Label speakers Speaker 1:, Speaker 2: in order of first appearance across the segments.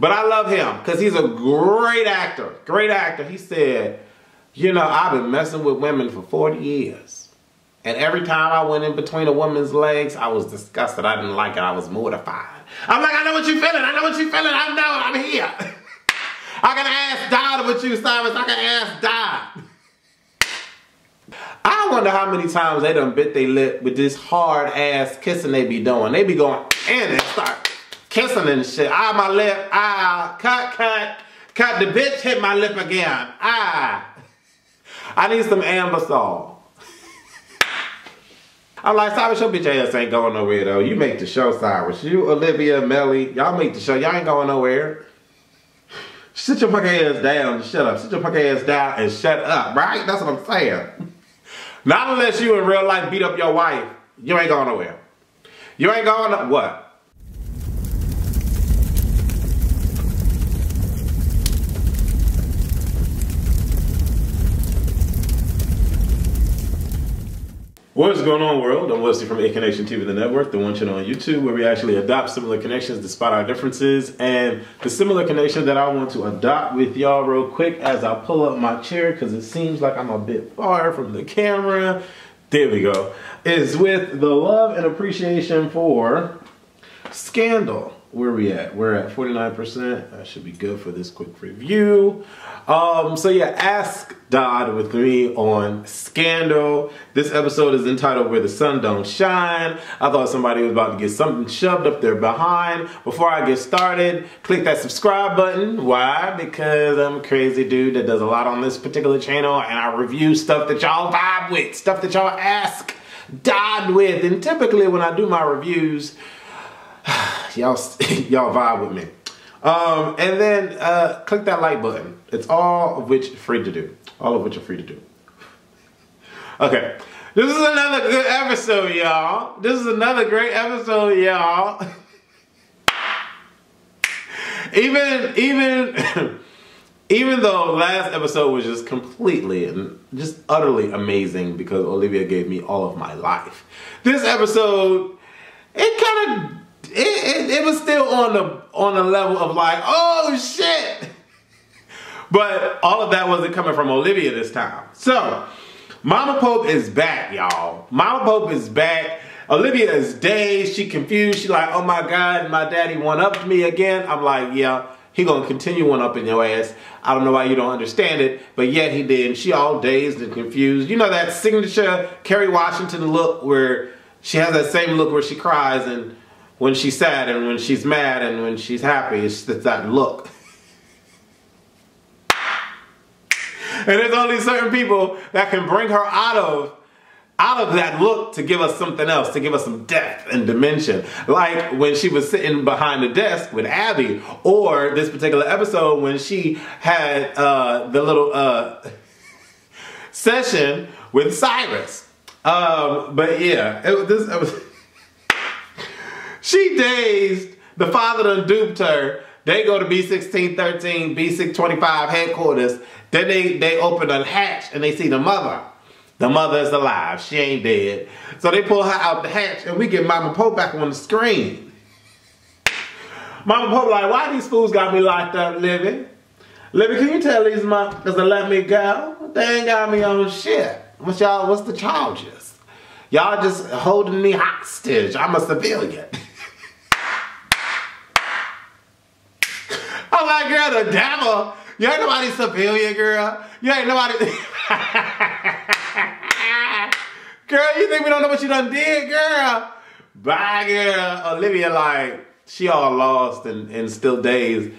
Speaker 1: But I love him because he's a great actor. Great actor. He said, you know, I've been messing with women for 40 years. And every time I went in between a woman's legs, I was disgusted. I didn't like it. I was mortified. I'm like, I know what you're feeling. I know what you're feeling. I know. I'm here. I can ask God with you, Cyrus. I can ask God. I wonder how many times they done bit their lip with this hard ass kissing they be doing. They be going in and start kissing and shit. Ah, my lip. Ah, cut. The bitch hit my lip again. Ah. I need some Ambisol. I'm like, Cyrus, your bitch ass ain't going nowhere though. You make the show, Cyrus. You, Olivia, Melly, y'all make the show. Y'all ain't going nowhere. Sit your fucking ass down and shut up. Sit your fucking ass down and shut up, right? That's what I'm saying. Not unless you in real life beat up your wife. You ain't going nowhere. You ain't going to what? What's going on, world? I'm Wesley from AK Nation TV, the network, the one channel on YouTube, where we actually adopt similar connections despite our differences. And the similar connection that I want to adopt with y'all real quick as I pull up my chair, because it seems like I'm a bit far from the camera. There we go. Is with the love and appreciation for Scandal. Where are we at? We're at 49%. That should be good for this quick review. So yeah, ask Dodd with me on Scandal. This episode is entitled Where the Sun Don't Shine. I thought somebody was about to get something shoved up their behind. Before I get started, click that subscribe button. Why? Because I'm a crazy dude that does a lot on this particular channel, and I review stuff that y'all vibe with, stuff that y'all ask Dodd with. And typically when I do my reviews, y'all vibe with me. And then click that like button. It's all of which free to do. All of which are free to do. Okay. This is another good episode, y'all. This is another great episode, y'all. Even though last episode was just completely and just utterly amazing because Olivia gave me all of my life. This episode, it was still on the level of like, oh shit. But all of that wasn't coming from Olivia this time. So, Mama Pope is back, y'all. Mama Pope is back. Olivia is dazed. She confused. She like, oh my God, my daddy one-upped me again. I'm like, yeah, he gonna continue one-upping your ass. I don't know why you don't understand it, but yet he did. And she all dazed and confused. You know that signature Kerry Washington look where she has that same look where she cries and when she's sad and when she's mad and when she's happy. It's that look. And there's only certain people that can bring her out of that look to give us something else, to give us some depth and dimension. Like when she was sitting behind the desk with Abby, or this particular episode when she had the little session with Cyrus. But yeah, this episode. She dazed. The father done duped her. They go to B1613, B625 headquarters. Then they open a hatch and they see the mother. The mother is alive. She ain't dead. So they pull her out the hatch and we get Mama Pope back on the screen. Mama Pope like, why these fools got me locked up, Libby? Libby, can you tell these motherfuckers to let me go? They ain't got me on shit. What's the charges? Y'all just holding me hostage. I'm a civilian. I'm like, girl, the devil. You ain't nobody civilian, girl. You ain't nobody. Girl, you think we don't know what you done did, girl? Bye, girl. Olivia, like, she all lost and still dazed.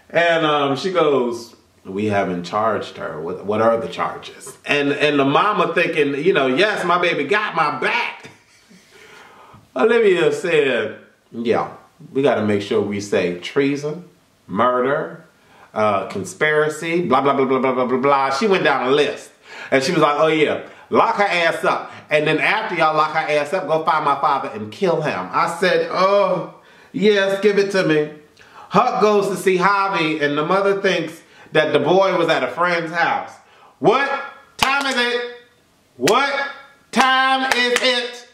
Speaker 1: And she goes, we haven't charged her. What are the charges? And the mama thinking, you know, yes, my baby got my back. Olivia said, yeah, we got to make sure we say treason, murder, conspiracy, blah, blah, blah, blah, blah, blah, blah, blah. She went down a list. And she was like, oh yeah, lock her ass up. And then after y'all lock her ass up, go find my father and kill him. I said, oh, yes, give it to me. Huck goes to see Javi and the mother thinks that the boy was at a friend's house. What time is it? What time is it?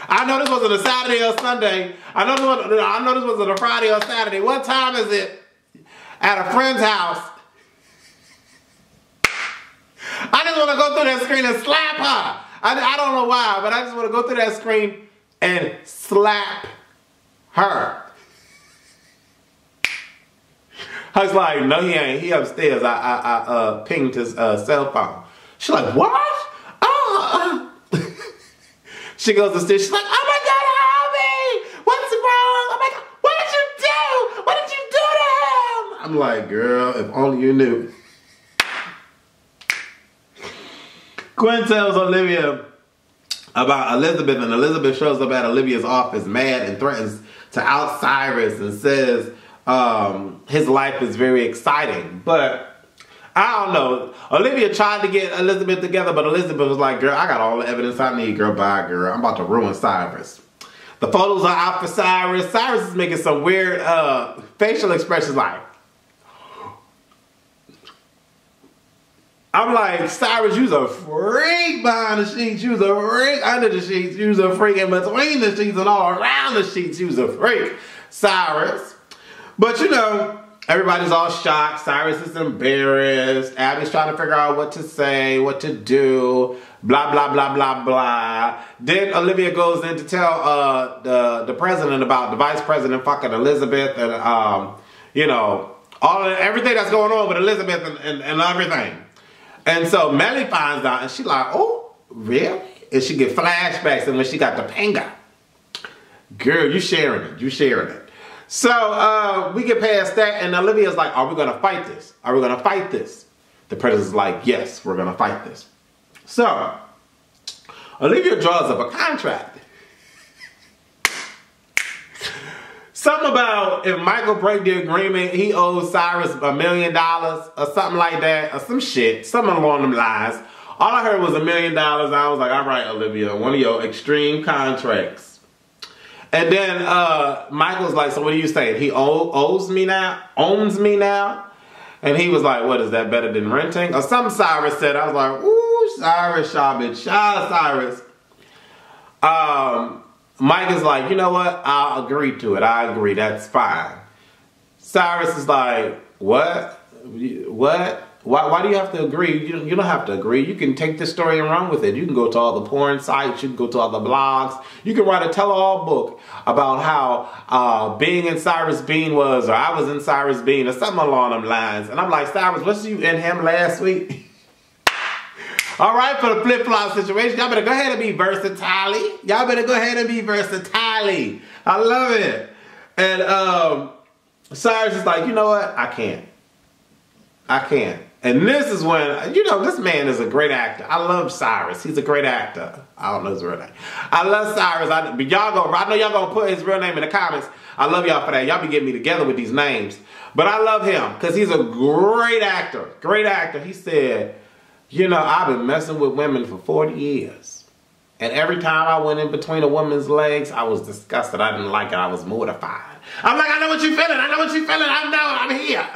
Speaker 1: I know this wasn't a Saturday or Sunday. I know this wasn't a Friday or Saturday. What time is it? At a friend's house. I just want to go through that screen and slap her. I don't know why, but I just want to go through that screen and slap her. I was like, no, he ain't. He upstairs. I pinged his cell phone. She's like, what? She goes upstairs. She's like, oh my God, help me! What's wrong? Oh my God, what did you do? What did you do to him? I'm like, girl, if only you knew. Gwen tells Olivia about Elizabeth, and Elizabeth shows up at Olivia's office mad and threatens to out Cyrus and says his life is very exciting. But I don't know. Olivia tried to get Elizabeth together, but Elizabeth was like, girl, I got all the evidence I need, girl. Bye, girl. I'm about to ruin Cyrus. The photos are out for Cyrus. Cyrus is making some weird facial expressions like, I'm like, Cyrus, you's a freak behind the sheets. You's a freak under the sheets. You's a freak in between the sheets and all around the sheets. You's a freak, Cyrus. But you know, everybody's all shocked. Cyrus is embarrassed. Abby's trying to figure out what to say, what to do, blah, blah, blah, blah, blah. Then Olivia goes in to tell the president about the vice president fucking Elizabeth and, you know, everything that's going on with Elizabeth and everything. And so Melly finds out and she's like, oh, really? And she get flashbacks and when she got the panga. Girl, you sharing it. You sharing it. So we get past that and Olivia's like, are we going to fight this? Are we going to fight this? The president's like, yes, we're going to fight this. So Olivia draws up a contract. Something about if Michael break the agreement, he owes Cyrus $1 million or something like that, or some shit, something along them lines. All I heard was $1 million. I was like, all right, Olivia, one of your extreme contracts. And then Michael's like, so what are you saying? He owns me now? Owns me now? And he was like, what, is that better than renting? Or something Cyrus said. I was like, ooh, Cyrus, Cyrus. Mike is like, you know what? I'll agree to it. I agree. That's fine. Cyrus is like, what? What? Why do you have to agree? You don't have to agree. You can take this story and run with it. You can go to all the porn sites. You can go to all the blogs. You can write a tell-all book about how being in Cyrus Bean was, or I was in Cyrus Bean, or something along them lines. And I'm like, Cyrus, what's you in him last week? All right, for the flip-flop situation, y'all better go ahead and be versatile. Y'all better go ahead and be versatile. I love it. And Cyrus is like, you know what? I can't. And this is when, you know, this man is a great actor. I love Cyrus. He's a great actor. I don't know his real name. I love Cyrus. I know y'all gonna put his real name in the comments. I love y'all for that. Y'all be getting me together with these names. But I love him because he's a great actor. Great actor. He said, you know, I've been messing with women for 40 years. And every time I went in between a woman's legs, I was disgusted. I didn't like it. I was mortified. I'm like, I know what you're feeling. I know what you're feeling. I know. I'm here.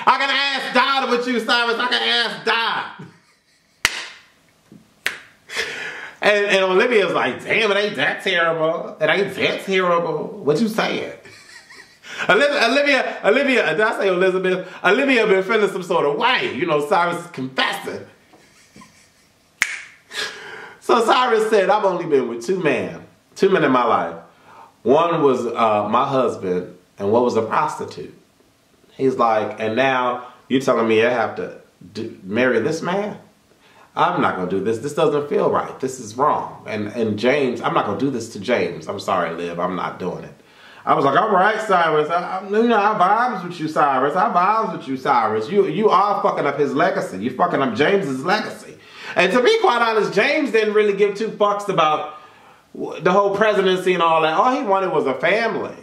Speaker 1: I can ask God with you, Cyrus. I can ask God. And Olivia's like, damn, it ain't that terrible. It ain't that terrible. What you saying? Olivia, did I say Elizabeth? Olivia been feeling some sort of way. You know, Cyrus is confessing. So Cyrus said, I've only been with two men in my life. One was my husband, and one was a prostitute. He's like, and now you're telling me I have to marry this man? I'm not going to do this. This doesn't feel right. This is wrong. And James, I'm not going to do this to James. I'm sorry, Liv. I'm not doing it. I was like, all right, Cyrus. I vibes with you, Cyrus. I vibes with you, Cyrus. You are fucking up his legacy. You're fucking up James's legacy. And to be quite honest, James didn't really give two fucks about the whole presidency and all that. All he wanted was a family.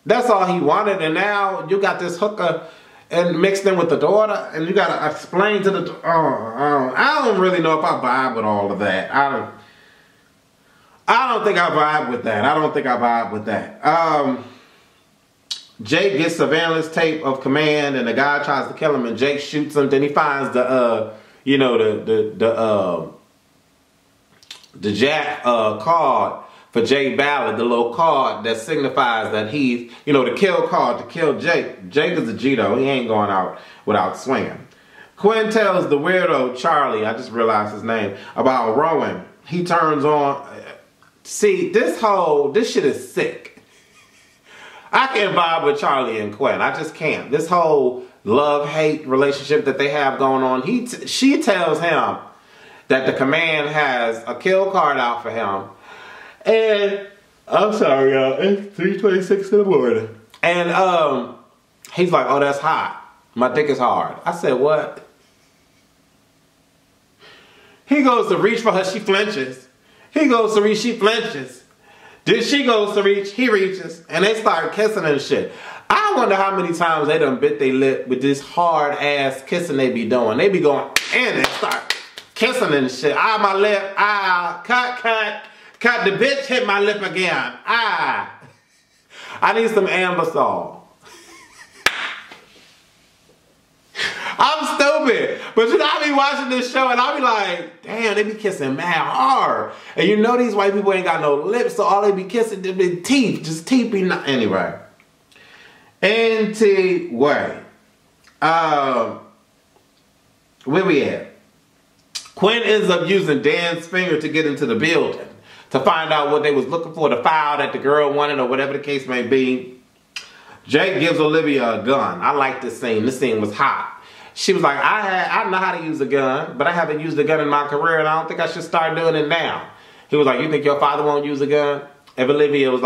Speaker 1: That's all he wanted. And now you got this hooker and mixed in with the daughter, and you got to explain to the... I don't really know if I vibe with all of that. I don't think I vibe with that. Jake gets surveillance tape of Command, and the guy tries to kill him, and Jake shoots him. Then he finds the Jack card for Jake Ballard, the little card that signifies that he's, you know, the kill card to kill Jake. Jake is a G though. He ain't going out without swinging. Quinn tells the weirdo Charlie, I just realized his name, about Rowan. He turns on. See, this shit is sick. I can't vibe with Charlie and Quinn. I just can't. This whole love-hate relationship that they have going on. She tells him that the command has a kill card out for him. And I'm sorry, y'all. It's 3:26 in the morning. And he's like, oh, that's hot. My dick is hard. I said, what? He goes to reach for her. She flinches. He goes to reach. She flinches. Then she goes to reach. He reaches. And they start kissing and shit. I wonder how many times they done bit their lip with this hard ass kissing they be doing. They be going in and start kissing and shit. Ah, my lip. Ah, cut. The bitch hit my lip again. Ah. I need some Ambisol. I'm stupid. But you know, I be watching this show and I be like, damn, they be kissing mad hard. And you know these white people ain't got no lips, so all they be kissing them be teeth. Just teeth be not. Anyway. Anyway. Where we at? Quinn ends up using Dan's finger to get into the building to find out what they was looking for, the file that the girl wanted or whatever the case may be. Jake gives Olivia a gun. I like this scene. This scene was hot. She was like, I know how to use a gun, but I haven't used a gun in my career and I don't think I should start doing it now. He was like, you think your father won't use a gun? And Olivia's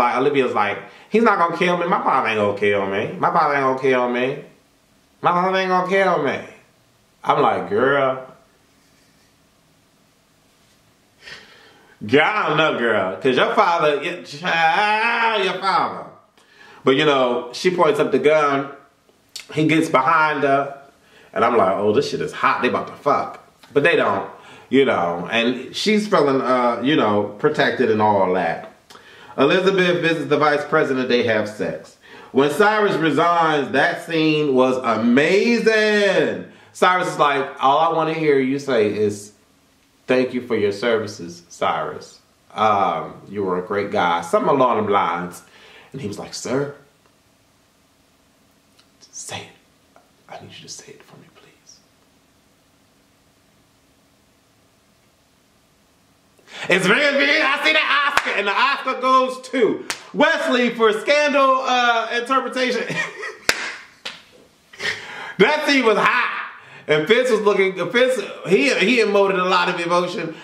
Speaker 1: like, he's not gonna kill me. My father ain't gonna kill me. My father ain't gonna kill me. My father ain't gonna kill me. I'm like, girl. Girl, I don't know, girl. Because your father, your father. But, you know, she points up the gun. He gets behind her. And I'm like, oh, this shit is hot. They about to fuck. But they don't, you know. And she's feeling, you know, protected and all that. Elizabeth visits the vice president. They have sex. When Cyrus resigns, that scene was amazing. Cyrus is like, all I want to hear you say is, thank you for your services, Cyrus. You were a great guy. Something along them lines. And he was like, sir, say it. I need you to say it for me, please. It's very big. I see the Oscar. And the Oscar goes to Wesley for scandal interpretation. That scene was hot. And Fitz was looking, he emoted a lot of emotion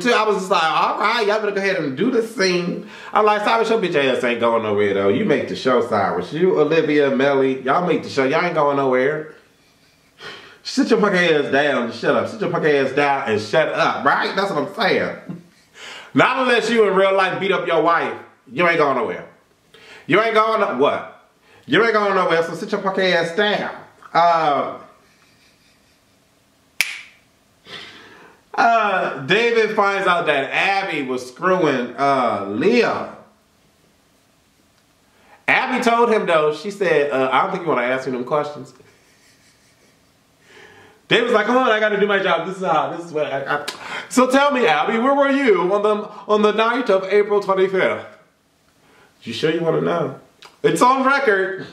Speaker 1: too. I was just like, all right, y'all better go ahead and do this scene. I'm like, Cyrus, your bitch ass ain't going nowhere though. You make the show, Cyrus. You, Olivia, Melly, y'all make the show. Y'all ain't going nowhere. Sit your punk ass down and shut up. Sit your punk ass down and shut up, right? That's what I'm saying. Not unless you in real life beat up your wife. You ain't going nowhere. You ain't going what? You ain't going nowhere, so sit your punk ass down. David finds out that Abby was screwing Leo. Abby told him though, she said, I don't think you want to ask me them questions. David's like, come on, I got to do my job. This is what I. So tell me, Abby, where were you on the night of April 25th? You sure you want to know? It's on record.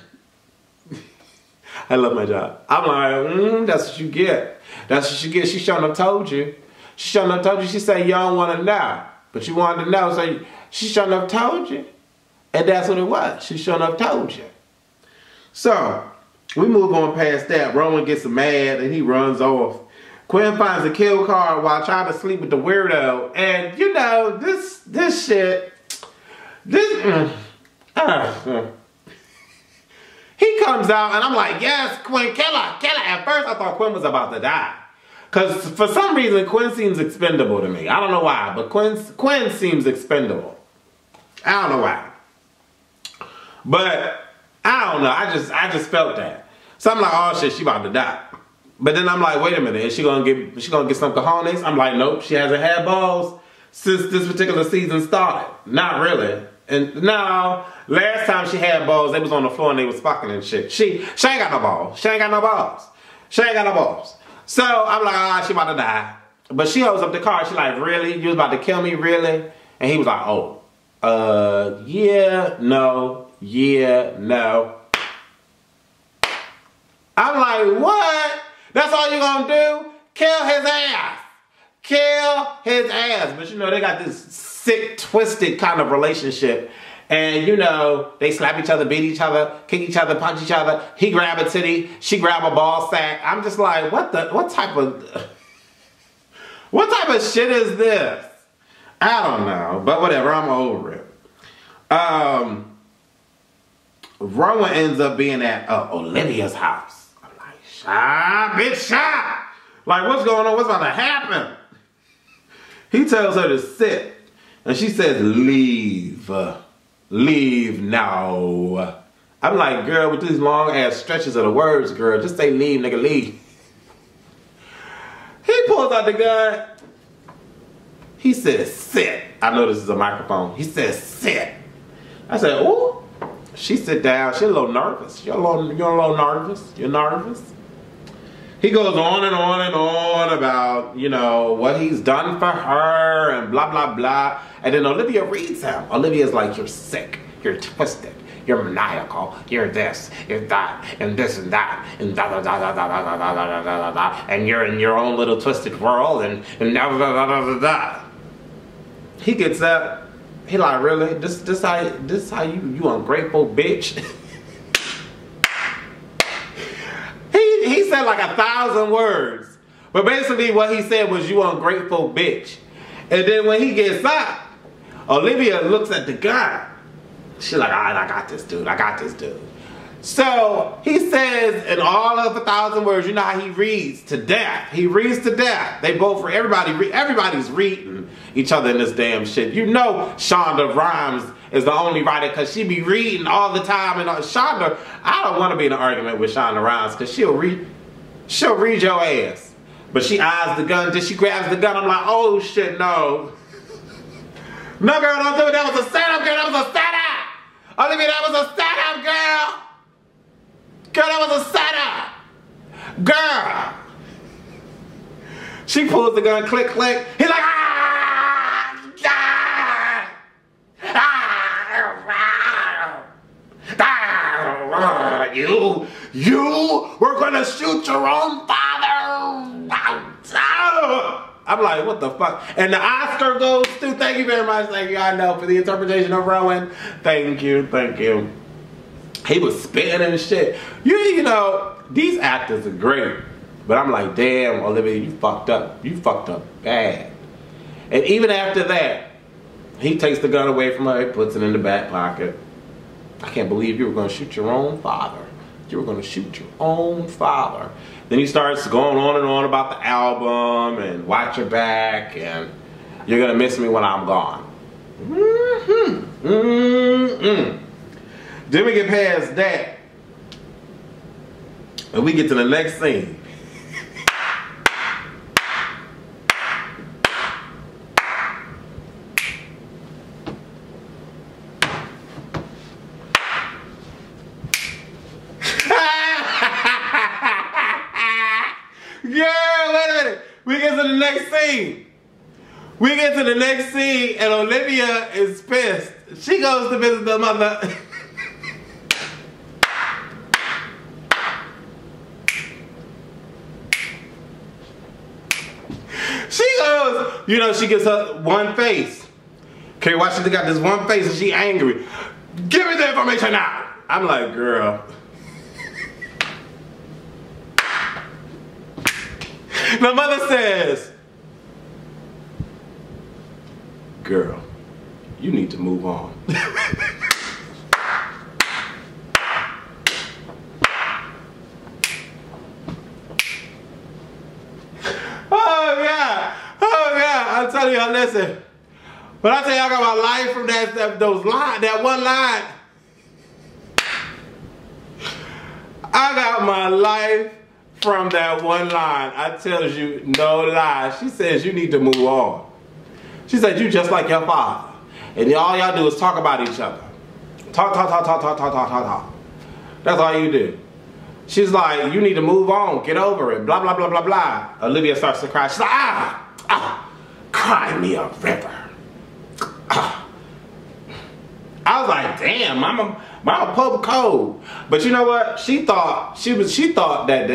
Speaker 1: I love my job. I'm like, that's what you get. That's what you get. She shouldn't have told you. She shouldn't have told you. She said you don't want to know. But you wanted to know, so she shouldn't have told you. And that's what it was. She shouldn't have told you. So, we move on past that. Rowan gets mad and he runs off. Quinn finds a kill card while trying to sleep with the weirdo. And, you know, this shit, he comes out and I'm like, yes, Quinn, kill her. At first I thought Quinn was about to die. Because for some reason, Quinn seems expendable to me. I don't know why, but Quinn seems expendable. I don't know why. But, I don't know. I just felt that. So I'm like, oh shit, she about to die. But then I'm like, wait a minute, is she gonna get some cojones? I'm like, nope, she hasn't had balls since this particular season started. Not really. And no, last time she had balls, they was on the floor and they was fucking and shit. She ain't got no balls. She ain't got no balls. So I'm like, she about to die. But she holds up the card. She like, really? You was about to kill me, really? And he was like, oh. Yeah, no, yeah, no. I'm like, what? That's all you gonna do? Kill his ass. Kill his ass. But you know, they got this sick, twisted kind of relationship. And you know, they slap each other, beat each other, kick each other, punch each other. He grab a titty, she grab a ball sack. I'm just like, what type of shit is this? I don't know, but whatever, I'm over it. Rowan ends up being at Olivia's house. I'm like, bitch. Like, what's going on? What's about to happen? He tells her to sit, and she says, leave. Leave now. I'm like, girl, with these long ass stretches of the words, girl, just say leave, nigga, leave. He pulls out the gun. He says, sit. I know this is a microphone. He says, sit. I said, ooh. She sit down. She's a little nervous. You're a little nervous. You're nervous. He goes on and on and on about, you know, what he's done for her and blah, blah, blah. And then Olivia reads him. Olivia's like, you're sick. You're twisted. You're maniacal. You're this, you're that, and this and that, and da da da da da da da da da da da. And you're in your own little twisted world, and da da da da da da. He gets up. He like, really? This how you ungrateful bitch? He said like 1,000 words. But basically what he said was, you ungrateful bitch. And then when he gets up, Olivia looks at the guy. She's like, all right, I got this dude. I got this dude. So he says in all of 1,000 words, you know how he reads to death. He reads to death. They both, everybody's reading each other in this damn shit. You know Shonda Rhimes is the only writer because she be reading all the time. And Shonda, I don't want to be in an argument with Shonda Rhimes because she'll read your ass. But she eyes the gun, then she grabs the gun. I'm like, oh shit, no. No, girl, don't do it. That was a setup, girl. That was a setup. Olivia, that was a setup, girl. Girl, that was a setup. Girl. She pulls the gun, click, click. He's like, ah! You were gonna shoot your own father. I'm like, what the fuck? And the Oscar goes to, thank you very much, thank you, I know, for the interpretation of Rowan. Thank you, thank you. He was spitting and shit. You know, these actors are great. But I'm like, damn, Olivia, you fucked up. You fucked up bad. And even after that, he takes the gun away from her, he puts it in the back pocket. I can't believe you were going to shoot your own father. You were going to shoot your own father. Then he starts going on and on about the album and watch your back and you're going to miss me when I'm gone. Then we get past that and we get to the next scene. We get to the next scene and Olivia is pissed. She goes to visit the mother. She goes, you know, she gets her one face. Kerry Washington got this one face and she angry. Give me the information now. I'm like, girl. The mother says, girl, you need to move on. Oh yeah, I'm telling y'all, listen. But I tell y'all, I got my life from that one line. I got my life from that one line. I tell you, no lie. She says you need to move on. She said, you just like your father. And all y'all do is talk about each other. Talk. That's all you do. She's like, you need to move on. Get over it. Blah, blah, blah, blah, blah. Olivia starts to cry. She's like, cry me a river. I was like, damn, mama Pope cold. But you know what? She thought that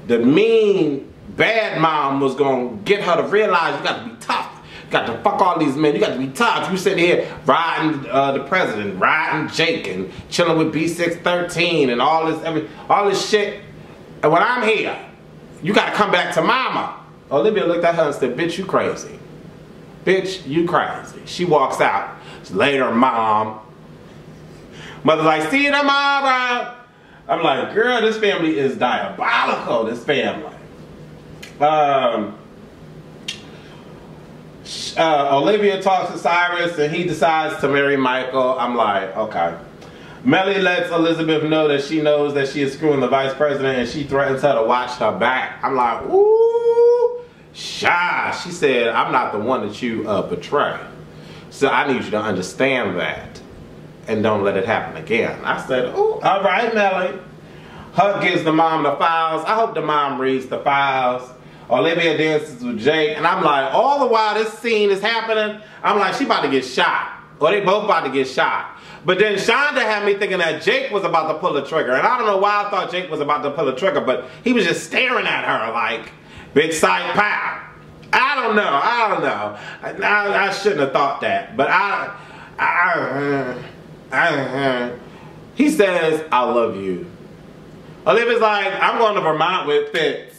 Speaker 1: the mean bad mom was gonna get her to realize you got to be tough. You got to fuck all these men. You got to be tough. You sitting here riding the president, riding Jake, and chilling with B613 and all this shit. And when I'm here, you got to come back to mama. Olivia looked at her and said, bitch, you crazy. Bitch, you crazy. She walks out. Later, mom. Mother's like, see you tomorrow. I'm like, girl, this family is diabolical, this family. Olivia talks to Cyrus and he decides to marry Michael. I'm like, okay. Mellie lets Elizabeth know that she knows that she is screwing the vice president and she threatens her to watch her back. I'm like, ooh, shy. She said, I'm not the one that you betray. So I need you to understand that and don't let it happen again. I said, ooh, all right, Mellie. Huck gives the mom the files. I hope the mom reads the files. Olivia dances with Jake, and I'm like, all the while this scene is happening, I'm like, she about to get shot. Or they both about to get shot. But then Shonda had me thinking that Jake was about to pull the trigger. And I don't know why I thought Jake was about to pull the trigger, but he was just staring at her like, big side pow. I don't know. I shouldn't have thought that. But he says, I love you. Olivia's like, I'm going to Vermont with Fitz.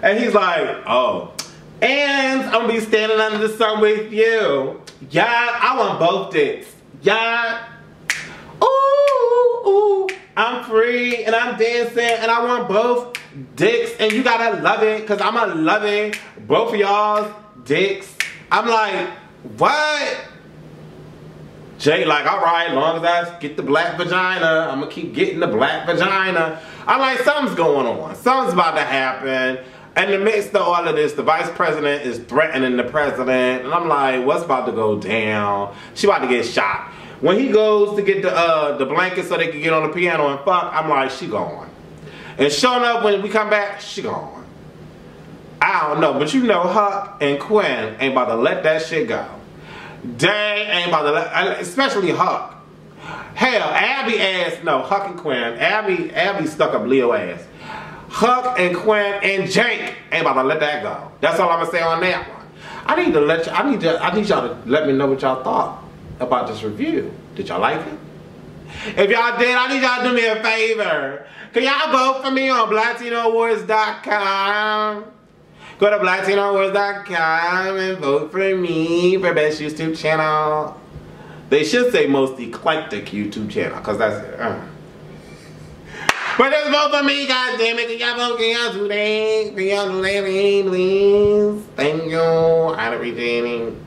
Speaker 1: And he's like, oh. And I'm going to be standing under the sun with you. Yeah, I want both dicks. Yeah. Ooh, ooh. I'm free and I'm dancing and I want both dicks. And you got to love it because I'm going to love it. Both of y'all's dicks. I'm like, what? Jay like, all right, as long as I get the black vagina, I'm going to keep getting the black vagina. I'm like, something's going on. Something's about to happen. And in the midst of all of this, the vice president is threatening the president. And I'm like, what's about to go down? She about to get shot. When he goes to get the blanket so they can get on the piano and fuck, I'm like, she gone. And sure enough, when we come back, she gone. I don't know, but you know Huck and Quinn ain't about to let that shit go. They ain't about to let, especially Huck. Hell, Abby ass, no, Huck and Quinn. Abby stuck up Leo ass. Huck and Quinn and Jake ain't about to let that go. That's all I'm gonna say on that one. I need y'all to let me know what y'all thought about this review. Did y'all like it? If y'all did, I need y'all to do me a favor. Can y'all vote for me on BlackTinoAwards.com? Go to BlackTinoAwards.com and vote for me for best YouTube channel. They should say most eclectic YouTube channel, cause that's it. But just vote for me, goddammit. Can y'all vote? Can y'all do that? Can y'all do that, please? Thank you. I'm appreciating.